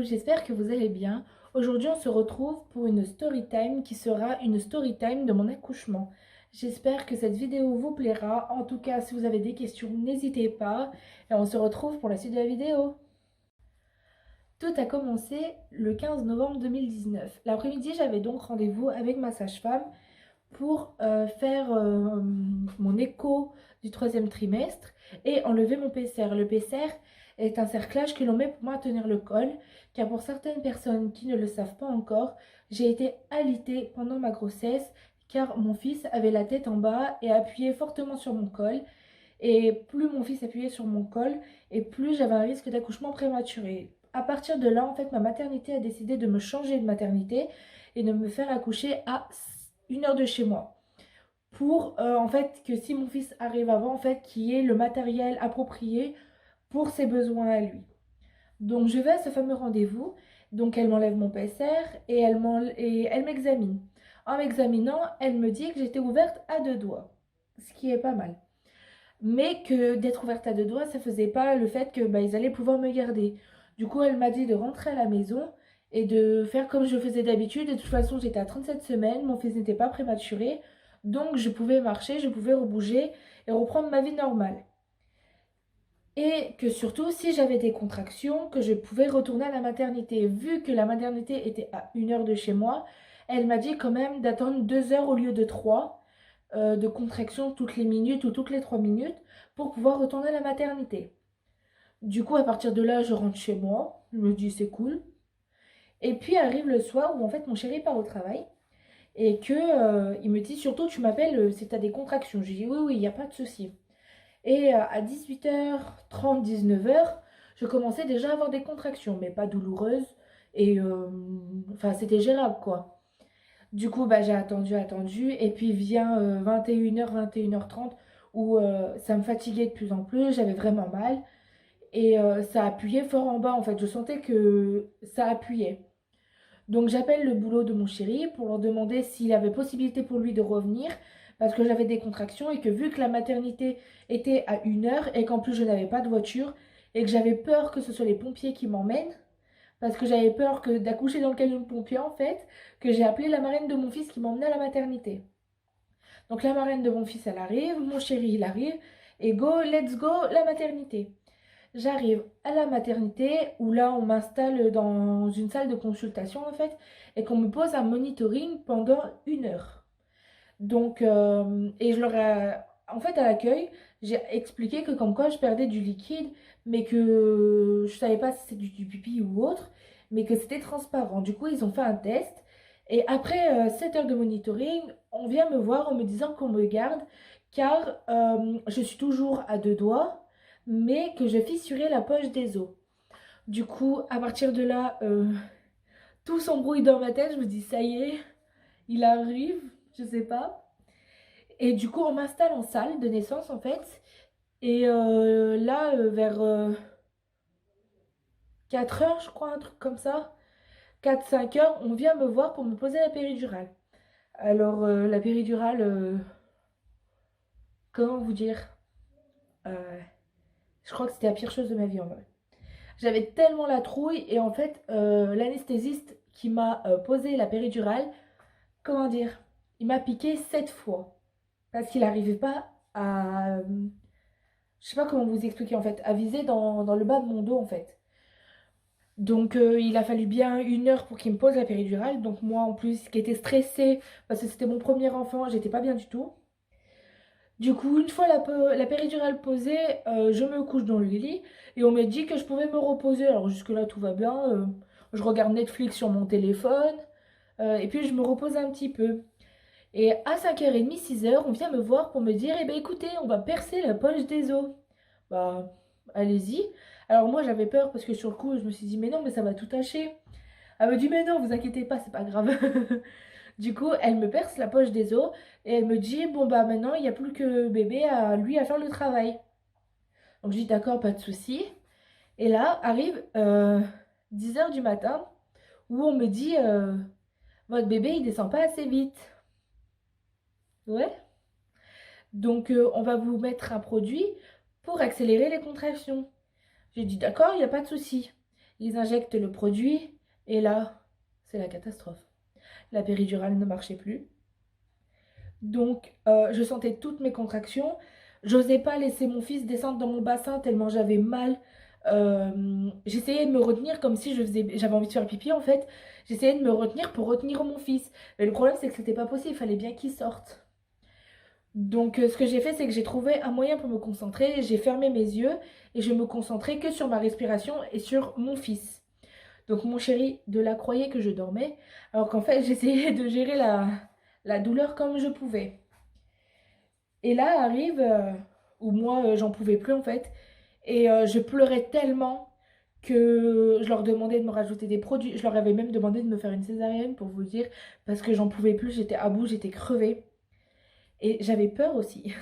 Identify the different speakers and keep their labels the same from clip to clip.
Speaker 1: coucou, j'espère que vous allez bien. Aujourd'hui, on se retrouve pour une story time qui sera une story time de mon accouchement. J'espère que cette vidéo vous plaira. En tout cas, si vous avez des questions, n'hésitez pas. Et on se retrouve pour la suite de la vidéo. Tout a commencé le 15 novembre 2019. L'après-midi, j'avais donc rendez-vous avec ma sage-femme pour faire mon écho du troisième trimestre et enlever mon PCR. Le PCR est un cerclage que l'on met pour maintenir le col, car pour certaines personnes qui ne le savent pas encore, j'ai été alitée pendant ma grossesse, car mon fils avait la tête en bas et appuyait fortement sur mon col. Et plus mon fils appuyait sur mon col, et plus j'avais un risque d'accouchement prématuré. À partir de là, en fait, ma maternité a décidé de me changer de maternité et de me faire accoucher à 1 heure de chez moi. Pour en fait que si mon fils arrive avant, en fait, qu'il y ait le matériel approprié pour ses besoins à lui. Donc je vais à ce fameux rendez-vous. Donc elle m'enlève mon PCR et elle m'examine. En m'examinant, elle me dit que j'étais ouverte à 2 doigts, ce qui est pas mal. Mais que d'être ouverte à 2 doigts, ça faisait pas le fait que ils allaient pouvoir me garder. Du coup, elle m'a dit de rentrer à la maison et de faire comme je faisais d'habitude. De toute façon, j'étais à 37 semaines, mon fils n'était pas prématuré, donc je pouvais marcher, je pouvais rebouger et reprendre ma vie normale. Et que surtout, si j'avais des contractions, que je pouvais retourner à la maternité. Vu que la maternité était à 1 heure de chez moi, elle m'a dit quand même d'attendre 2 heures au lieu de 3 de contractions toutes les minutes ou toutes les 3 minutes pour pouvoir retourner à la maternité. Du coup, à partir de là, je rentre chez moi. Je me dis, c'est cool. Et puis arrive le soir où en fait mon chéri part au travail et que il me dit surtout tu m'appelles si tu as des contractions. Je dis oui, oui, il n'y a pas de souci. Et à 18h30, 19h, je commençais déjà à avoir des contractions, mais pas douloureuses. Et enfin, c'était gérable quoi. Du coup, j'ai attendu. Et puis vient 21h, 21h30, où ça me fatiguait de plus en plus, j'avais vraiment mal. Et ça appuyait fort en bas, en fait. Je sentais que ça appuyait. Donc j'appelle le boulot de mon chéri pour leur demander s'il avait possibilité pour lui de revenir, parce que j'avais des contractions et que vu que la maternité était à 1 heure et qu'en plus je n'avais pas de voiture et que j'avais peur que ce soit les pompiers qui m'emmènent, parce que j'avais peur que d'accoucher dans le camion de pompiers en fait, que j'ai appelé la marraine de mon fils qui m'emmenait à la maternité. Donc la marraine de mon fils elle arrive, mon chéri il arrive, et go, let's go, la maternité. J'arrive à la maternité où là on m'installe dans une salle de consultation en fait, et qu'on me pose un monitoring pendant 1 heure. Donc, et je leur ai, en fait, à l'accueil, j'ai expliqué que comme quoi je perdais du liquide, mais que je savais pas si c'était du pipi ou autre, mais que c'était transparent. Du coup, ils ont fait un test. Et après 7 heures de monitoring, on vient me voir en me disant qu'on me garde, car je suis toujours à 2 doigts, mais que je fissurais la poche des os. Du coup, à partir de là, tout s'embrouille dans ma tête. Je me dis, ça y est, il arrive, je sais pas. Et du coup, on m'installe en salle de naissance en fait. Et là, vers 4 heures, je crois, un truc comme ça, 4 5 heures, on vient me voir pour me poser la péridurale. Alors, la péridurale, comment vous dire Euh, Je crois que c'était la pire chose de ma vie en vrai. J'avais tellement la trouille et en fait, l'anesthésiste qui m'a posé la péridurale, comment dire, il m'a piqué 7 fois. Parce qu'il n'arrivait pas à, je sais pas comment vous expliquer en fait, à viser dans le bas de mon dos en fait. Donc il a fallu bien 1 heure pour qu'il me pose la péridurale. Donc moi en plus qui était stressée parce que c'était mon premier enfant, j'étais pas bien du tout. Du coup une fois la péridurale posée, je me couche dans le lit et on m'a dit que je pouvais me reposer. Alors jusque là tout va bien. Je regarde Netflix sur mon téléphone et puis je me repose un petit peu. Et à 5h30, 6 heures, on vient me voir pour me dire, eh ben écoutez, on va percer la poche des os. Bah, allez-y. Alors moi j'avais peur parce que sur le coup je me suis dit, mais non, mais ça va tout tâcher. Elle me dit, mais non, vous inquiétez pas, c'est pas grave. Du coup, elle me perce la poche des os et elle me dit, bon bah maintenant il n'y a plus que bébé à lui à faire le travail. Donc je dis, d'accord, pas de souci. Et là arrive 10 heures du matin où on me dit, votre bébé il descend pas assez vite. Ouais. Donc, on va vous mettre un produit pour accélérer les contractions. J'ai dit d'accord, il n'y a pas de souci. ils injectent le produit et là, c'est la catastrophe. La péridurale ne marchait plus. Donc, je sentais toutes mes contractions. J'osais pas laisser mon fils descendre dans mon bassin tellement j'avais mal. J'essayais de me retenir comme si j'avais envie de faire pipi en fait. J'essayais de me retenir pour retenir mon fils. Mais le problème, c'est que c'était pas possible. Il fallait bien qu'il sorte. Donc, ce que j'ai fait, c'est que j'ai trouvé un moyen pour me concentrer. J'ai fermé mes yeux et je me concentrais que sur ma respiration et sur mon fils. Donc, mon chéri de là croyait que je dormais, alors qu'en fait, j'essayais de gérer la douleur comme je pouvais. Et là arrive où moi, j'en pouvais plus en fait. Et je pleurais tellement que je leur demandais de me rajouter des produits. Je leur avais même demandé de me faire une césarienne pour vous dire, parce que j'en pouvais plus, j'étais à bout, j'étais crevée. Et j'avais peur aussi.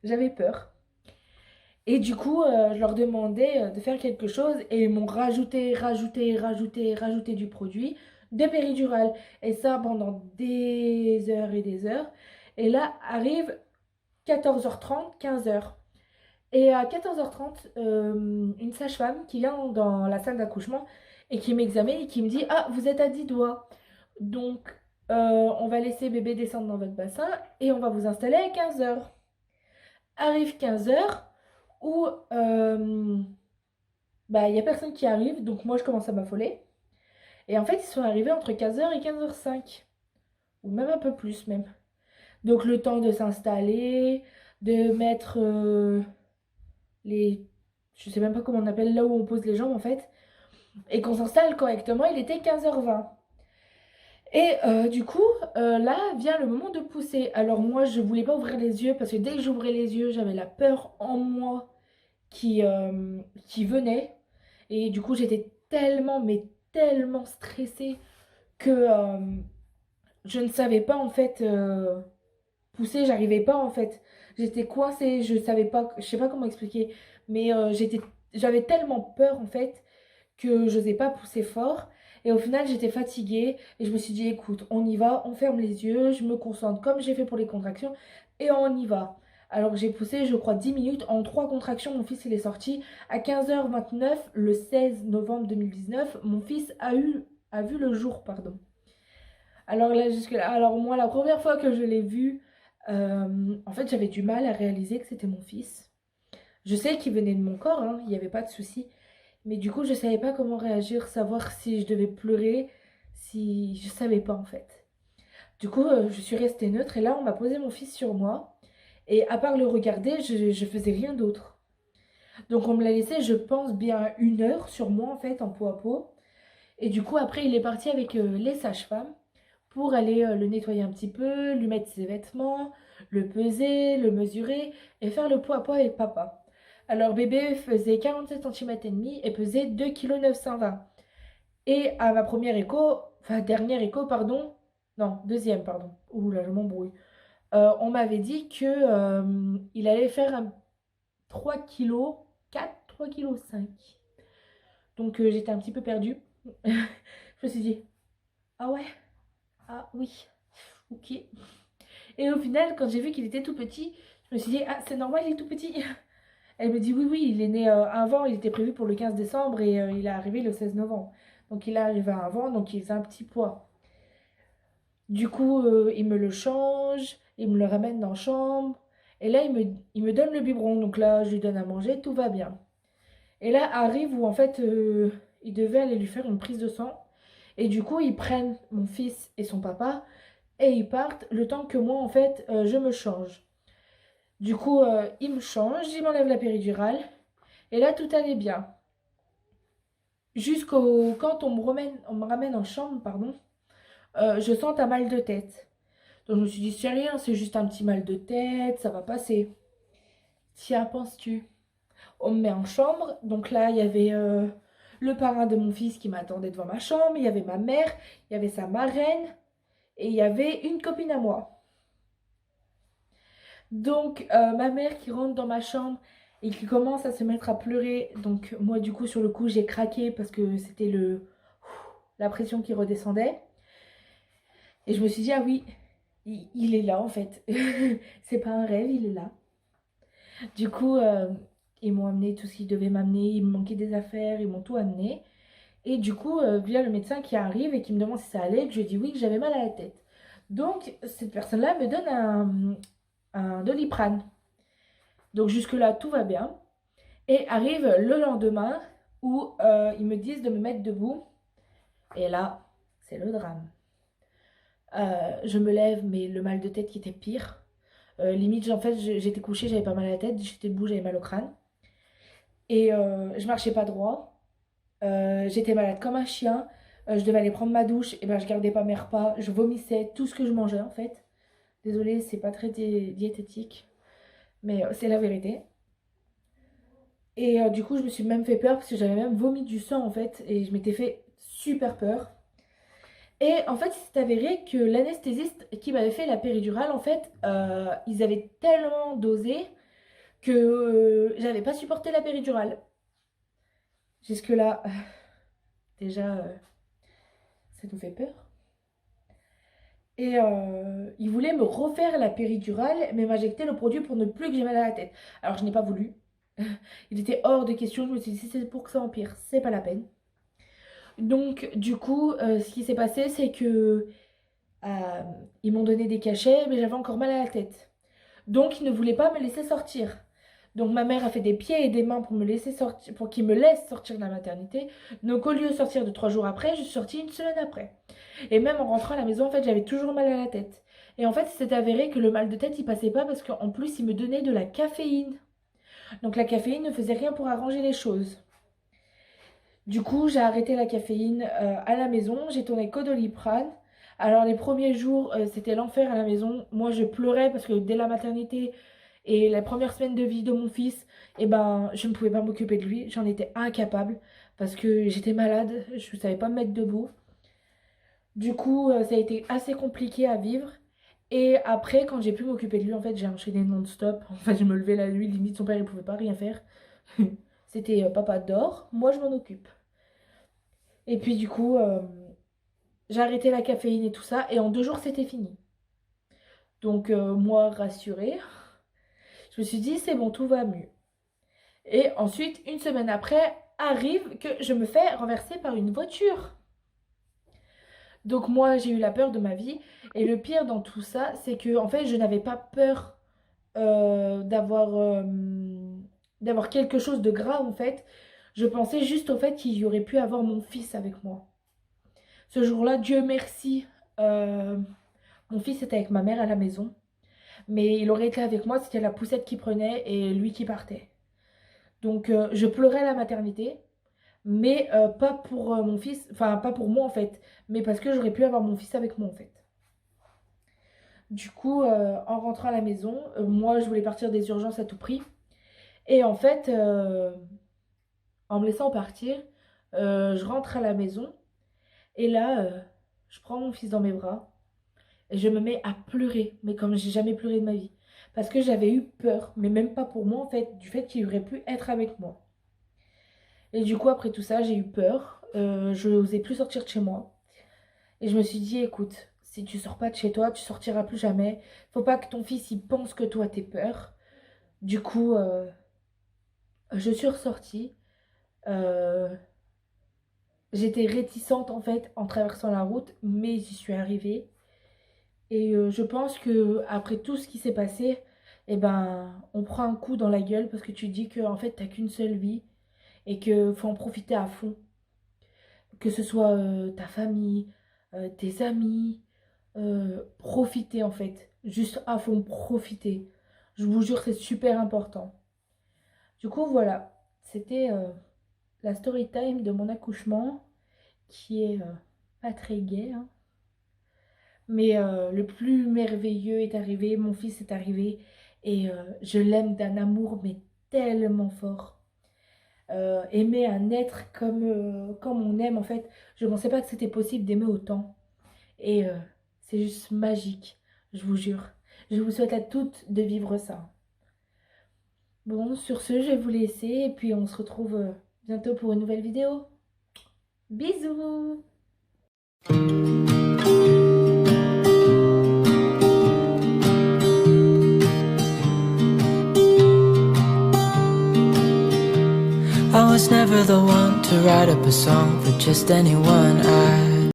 Speaker 1: J'avais peur. Et du coup, je leur demandais de faire quelque chose et ils m'ont rajouté du produit de péridurale. Et ça pendant des heures et des heures. Et là arrive 14h30, 15h. Et à 14h30, une sage-femme qui vient dans la salle d'accouchement et qui m'examine et qui me dit: Ah, vous êtes à 10 doigts. Donc, on va laisser bébé descendre dans votre bassin et on va vous installer à 15h. Arrive 15h où bah, il n'y a personne qui arrive, donc moi je commence à m'affoler. Et en fait, ils sont arrivés entre 15h et 15h05, ou même un peu plus même. Donc le temps de s'installer, de mettre les... Je sais même pas comment on appelle là où on pose les jambes en fait. Et qu'on s'installe correctement, il était 15h20. Et du coup, là vient le moment de pousser. Alors moi, je voulais pas ouvrir les yeux parce que dès que j'ouvrais les yeux, j'avais la peur en moi qui venait. Et du coup, j'étais tellement, mais tellement stressée que je ne savais pas en fait pousser, j'arrivais pas en fait. J'étais coincée, je savais pas, je sais pas comment expliquer, mais j'avais tellement peur en fait que je n'osais pas pousser fort. Et au final, j'étais fatiguée et je me suis dit, écoute, on y va, on ferme les yeux, je me concentre comme j'ai fait pour les contractions et on y va. Alors j'ai poussé, je crois, 10 minutes. En 3 contractions, mon fils il est sorti. À 15h29, le 16 novembre 2019, mon fils a vu le jour, pardon. Alors là, jusque-là, alors moi, la première fois que je l'ai vu, en fait, j'avais du mal à réaliser que c'était mon fils. Je sais qu'il venait de mon corps, hein, il n'y avait pas de souci. Mais du coup, je savais pas comment réagir, savoir si je devais pleurer, si je savais pas en fait. Du coup, je suis restée neutre et là, on m'a posé mon fils sur moi. Et à part le regarder, je faisais rien d'autre. Donc on me l'a laissé, je pense, bien 1 heure sur moi en fait, en peau à peau. Et du coup, après, il est parti avec les sages-femmes pour aller le nettoyer un petit peu, lui mettre ses vêtements, le peser, le mesurer et faire le poids à poids avec papa. Alors bébé faisait 47 cm et pesait 2,920 kg. Et à ma première écho, enfin dernière écho, pardon, non, deuxième, pardon. Ouh là, je m'embrouille. On m'avait dit que il allait faire un 3 kg 4, 3,5 kg. Donc j'étais un petit peu perdue. Je me suis dit, ah ouais, ah oui, ok. Et au final, quand j'ai vu qu'il était tout petit, je me suis dit, ah c'est normal, il est tout petit. Elle me dit, oui, oui, il est né avant, il était prévu pour le 15 décembre et il est arrivé le 16 novembre. Donc il est arrivé avant, donc il faisait un petit poids. Du coup, il me le change, il me le ramène dans la chambre. Et là, il me donne le biberon. Donc là, je lui donne à manger, tout va bien. Et là, arrive où en fait, il devait aller lui faire une prise de sang. Et du coup, ils prennent mon fils et son papa et ils partent le temps que moi, en fait, je me change. Du coup, il me change, il m'enlève la péridurale. Et là, tout allait bien. Jusqu'au quand on me ramène en chambre, pardon, je sens un mal de tête. Donc je me suis dit, c'est rien, c'est juste un petit mal de tête, ça va passer. Tiens, penses-tu? On me met en chambre, donc là, il y avait le parrain de mon fils qui m'attendait devant ma chambre, il y avait ma mère, il y avait sa marraine, et il y avait une copine à moi. Donc ma mère qui rentre dans ma chambre et qui commence à se mettre à pleurer. Donc moi du coup sur le coup j'ai craqué parce que c'était la pression qui redescendait. Et je me suis dit, ah oui, il est là en fait. C'est pas un rêve, il est là. Du coup, ils m'ont amené tout ce qu'ils devaient m'amener. Il me manquait des affaires, ils m'ont tout amené. Et du coup, via le médecin qui arrive et qui me demande si ça allait, que je lui dis oui, que j'avais mal à la tête. Donc, cette personne-là me donne un Doliprane. Donc, jusque-là, tout va bien. Et arrive le lendemain où ils me disent de me mettre debout. Et là, c'est le drame. Je me lève, mais le mal de tête qui était pire. Limite, en fait, j'étais couchée, j'avais pas mal à la tête. J'étais debout, j'avais mal au crâne. Et je marchais pas droit. J'étais malade comme un chien. Je devais aller prendre ma douche. Et ben, je gardais pas mes repas. Je vomissais tout ce que je mangeais, en fait. Désolée, c'est pas très diététique. Mais c'est la vérité. Et du coup, je me suis même fait peur parce que j'avais même vomi du sang, en fait. Et je m'étais fait super peur. Et en fait, il s'est avéré que l'anesthésiste qui m'avait fait la péridurale, en fait, ils avaient tellement dosé que j'avais pas supporté la péridurale. Jusque-là, déjà, ça nous fait peur. Et il voulait me refaire la péridurale, mais m'injecter le produit pour ne plus que j'ai mal à la tête. Alors, je n'ai pas voulu. Il était hors de question. Je me suis dit, si c'est pour que ça empire, c'est pas la peine. Donc, du coup, ce qui s'est passé, c'est que ils m'ont donné des cachets, mais j'avais encore mal à la tête. Donc, ils ne voulaient pas me laisser sortir. Donc, ma mère a fait des pieds et des mains pour me laisser sortir, pour qu'ils me laissent sortir de la maternité. Donc, au lieu de sortir de 3 jours après, je suis sortie une semaine après. Et même en rentrant à la maison, en fait, j'avais toujours mal à la tête. Et en fait, c'est avéré que le mal de tête, il passait pas parce qu'en plus, ils me donnaient de la caféine. Donc, la caféine ne faisait rien pour arranger les choses. Du coup, j'ai arrêté la caféine à la maison. J'ai tourné qu'au Doliprane. Alors, les premiers jours, c'était l'enfer à la maison. Moi, je pleurais parce que dès la maternité et la première semaine de vie de mon fils, eh ben, je ne pouvais pas m'occuper de lui. J'en étais incapable parce que j'étais malade. Je ne savais pas me mettre debout. Du coup, ça a été assez compliqué à vivre. Et après, quand j'ai pu m'occuper de lui, en fait, j'ai enchaîné non-stop. En fait, je me levais la nuit, limite son père, il pouvait pas rien faire. C'était papa dort, moi je m'en occupe. Et puis du coup, j'ai arrêté la caféine et tout ça, et en 2 jours, c'était fini. Donc moi, rassurée, je me suis dit, c'est bon, tout va mieux. Et ensuite, une semaine après, arrive que je me fais renverser par une voiture. Donc moi, j'ai eu la peur de ma vie. Et le pire dans tout ça, c'est que en fait, je n'avais pas peur d'avoir quelque chose de grave en fait. Je pensais juste au fait qu'il y aurait pu avoir mon fils avec moi. Ce jour-là, Dieu merci, euh, mon fils était avec ma mère à la maison. Mais il aurait été avec moi, c'était la poussette qui prenait et lui qui partait. Donc je pleurais à la maternité, mais pas pour mon fils, enfin pas pour moi en fait, mais parce que j'aurais pu avoir mon fils avec moi en fait. Du coup, en rentrant à la maison, moi je voulais partir des urgences à tout prix. Et en fait, en me laissant partir, je rentre à la maison et là, je prends mon fils dans mes bras et je me mets à pleurer, mais comme j'ai jamais pleuré de ma vie. Parce que j'avais eu peur, mais même pas pour moi en fait, du fait qu'il aurait pu être avec moi. Et du coup, après tout ça, j'ai eu peur. Je n'osais plus sortir de chez moi. Et je me suis dit, écoute, si tu sors pas de chez toi, tu sortiras plus jamais. Faut pas que ton fils il pense que toi t'es peur. Du coup, je suis ressortie. Euh, J'étais réticente en fait en traversant la route, mais j'y suis arrivée. Et je pense que après tout ce qui s'est passé, eh ben, on prend un coup dans la gueule parce que tu dis que en fait t'as qu'une seule vie et que faut en profiter à fond. Que ce soit ta famille, tes amis, profiter en fait. Juste à fond, profiter. Je vous jure, c'est super important. Du coup, voilà. C'était la story time de mon accouchement qui est pas très gai, hein. Mais le plus merveilleux est arrivé, mon fils est arrivé et je l'aime d'un amour mais tellement fort. Aimer un être comme on aime en fait, je ne pensais pas que c'était possible d'aimer autant. Et c'est juste magique, je vous jure. Je vous souhaite à toutes de vivre ça. Bon, sur ce, je vais vous laisser et puis on se retrouve bientôt pour une nouvelle vidéo. Bisous!
Speaker 2: I was never the one to write up a song for just anyone. I